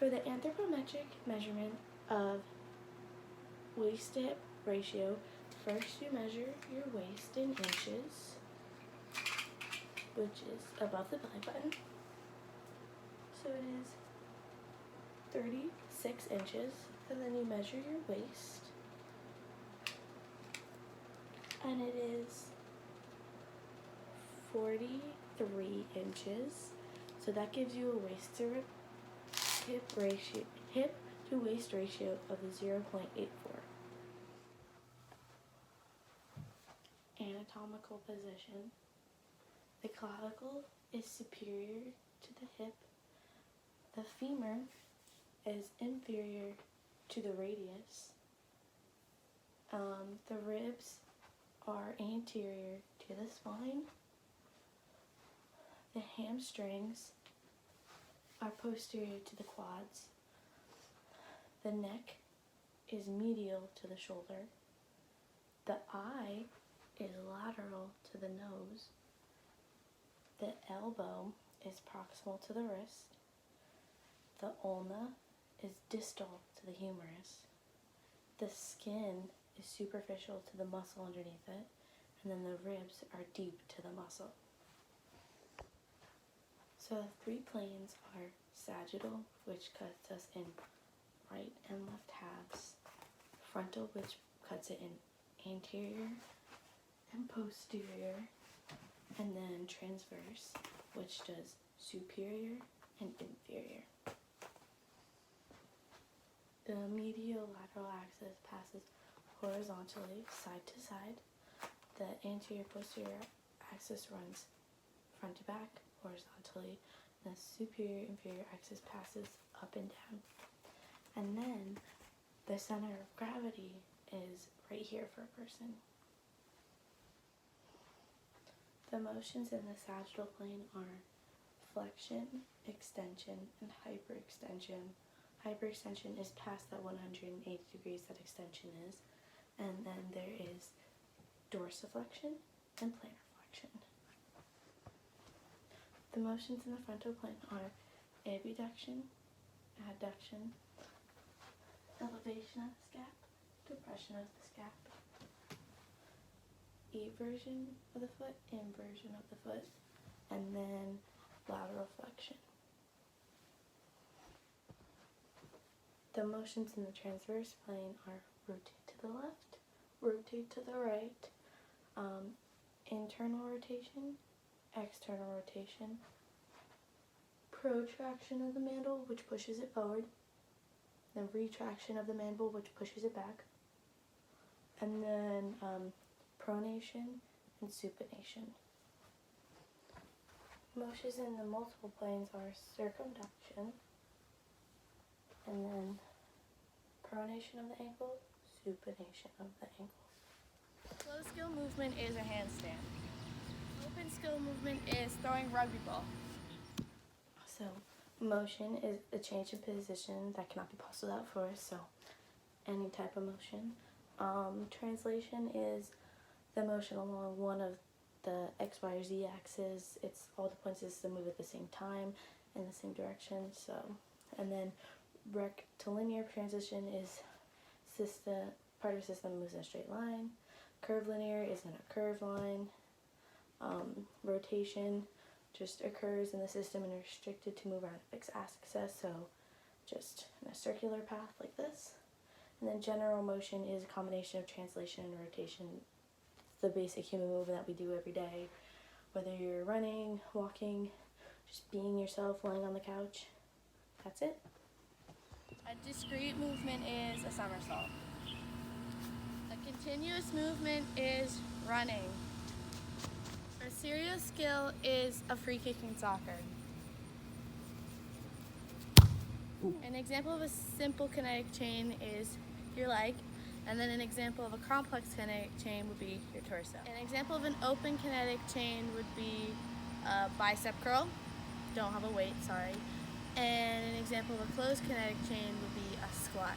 For the anthropometric measurement of waist to hip ratio, first you measure your waist in inches, which is above the belly button. So it is 36 inches, and then you measure your waist, and it is 43 inches. So that gives you a waist to hip to waist ratio of 0.84. Anatomical position. The clavicle is superior to the hip. The femur is inferior to the radius. The ribs are anterior to the spine. The hamstrings are posterior to the quads. The neck is medial to the shoulder. The eye is lateral to the nose. The elbow is proximal to the wrist. The ulna is distal to the humerus. The skin is superficial to the muscle underneath it, and then the ribs are deep to the muscle. So the three planes are sagittal, which cuts us in right and left halves, frontal, which cuts it in anterior and posterior, and then transverse, which does superior and inferior. The medial lateral axis passes horizontally side to side. The anterior posterior axis runs front to back horizontally. The superior inferior axis passes up and down. And then the center of gravity is right here for a person. The motions in the sagittal plane are flexion, extension, and hyperextension. Hyperextension is past that 180 degrees that extension is, and then there is dorsiflexion and plantar flexion. The motions in the frontal plane are abduction, adduction, elevation of the scap, depression of the scap, eversion of the foot, inversion of the foot, and then lateral flexion. The motions in the transverse plane are rotate to the left, rotate to the right, internal rotation, external rotation, protraction of the mandible, which pushes it forward, then retraction of the mandible, which pushes it back, and then pronation and supination. Motions in the multiple planes are circumduction, and then pronation of the ankle, supination of the ankle. Closed skill movement is a handstand. Open skill movement is throwing rugby ball. So motion is a change in position that cannot be paused without force, so any type of motion. Translation is the motion along one of the X, Y, or Z axis. It's all the points of the system move at the same time in the same direction. So, and then rectilinear transition is part of the system moves in a straight line. Curvilinear is in a curved line. Rotation just occurs in the system and is restricted to move around a fixed axis, so just in a circular path like this. And then general motion is a combination of translation and rotation. It's the basic human movement that we do every day, whether you're running, walking, just being yourself, lying on the couch. That's it. A discrete movement is a somersault. A continuous movement is running. A serious skill is a free kick in soccer. An example of a simple kinetic chain is your leg, and then an example of a complex kinetic chain would be your torso. An example of an open kinetic chain would be a bicep curl. Don't have a weight, sorry. And an example of a closed kinetic chain would be a squat.